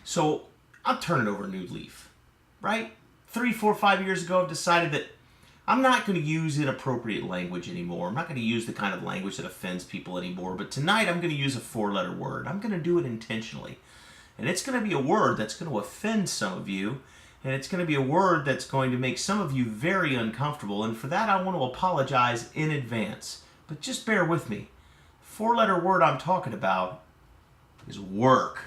So I'm turning over a new leaf, right? 3, 4, 5 years ago, I've decided that I'm not going to use inappropriate language anymore. I'm not going to use the kind of language that offends people anymore. But tonight I'm going to use a 4-letter word. I'm going to do it intentionally. And it's going to be a word that's going to offend some of you. And it's going to be a word that's going to make some of you very uncomfortable. And for that, I want to apologize in advance. But just bear with me. 4-letter word I'm talking about is work.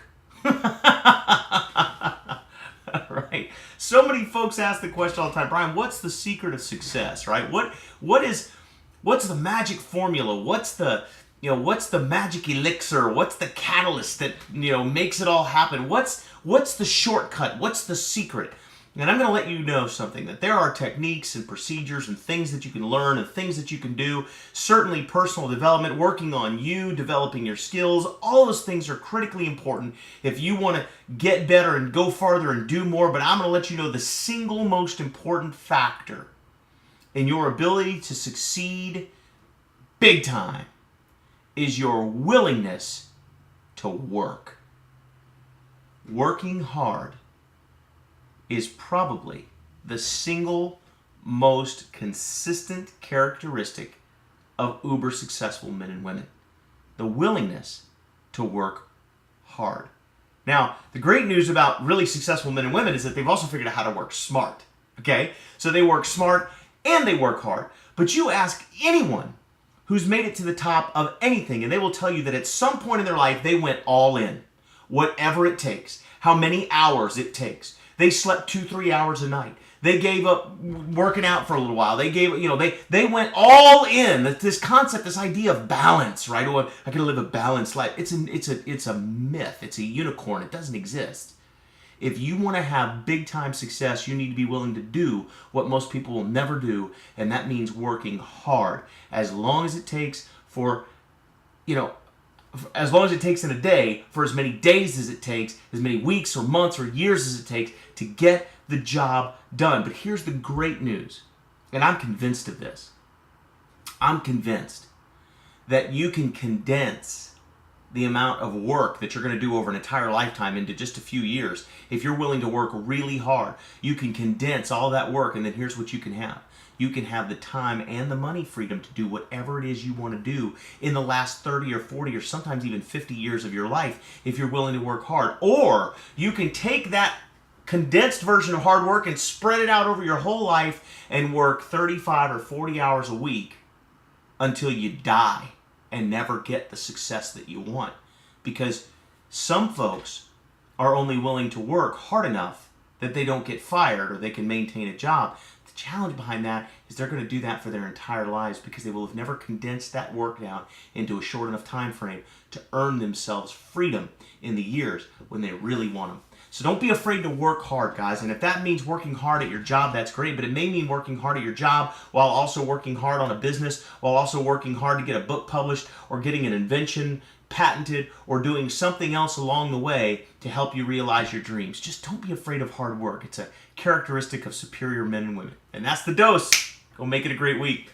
Right? So many folks ask the question all the time, Brian, what's the secret of success, right? What's the magic formula? What's the magic elixir? What's the catalyst that, makes it all happen? What's the shortcut? What's the secret? And I'm going to let you know something, that there are techniques and procedures and things that you can learn and things that you can do. Certainly personal development, working on you, developing your skills, all those things are critically important if you want to get better and go farther and do more. But I'm going to let you know the single most important factor in your ability to succeed big time is your willingness to work. Working hard is probably the single most consistent characteristic of uber successful men and women. The willingness to work hard. Now, the great news about really successful men and women is that they've also figured out how to work smart. Okay? So they work smart and they work hard. But you ask anyone who's made it to the top of anything, and they will tell you that at some point in their life they went all in. Whatever it takes. How many hours it takes. They slept 2-3 hours a night. They gave up working out for a little while. They they went all in. This concept, this idea of balance, right? Oh, I can live a balanced life. It's a myth. It's a unicorn. It doesn't exist. If you want to have big time success, you need to be willing to do what most people will never do, and that means working hard. As long as it takes as long as it takes in a day, for as many days as it takes, as many weeks or months or years as it takes to get the job done. But here's the great news, and I'm convinced of this. I'm convinced that you can condense the amount of work that you're going to do over an entire lifetime into just a few years. If you're willing to work really hard, you can condense all that work, and then here's what you can have. You can have the time and the money freedom to do whatever it is you want to do in the last 30 or 40 or sometimes even 50 years of your life if you're willing to work hard. Or you can take that condensed version of hard work and spread it out over your whole life and work 35 or 40 hours a week until you die and never get the success that you want. Because some folks are only willing to work hard enough that they don't get fired or they can maintain a job. The challenge behind that is they're going to do that for their entire lives because they will have never condensed that work down into a short enough time frame to earn themselves freedom in the years when they really want them. So don't be afraid to work hard, guys. And if that means working hard at your job, that's great. But it may mean working hard at your job while also working hard on a business, while also working hard to get a book published or getting an invention patented or doing something else along the way to help you realize your dreams. Just don't be afraid of hard work. It's a characteristic of superior men and women. And that's the dose. Go make it a great week.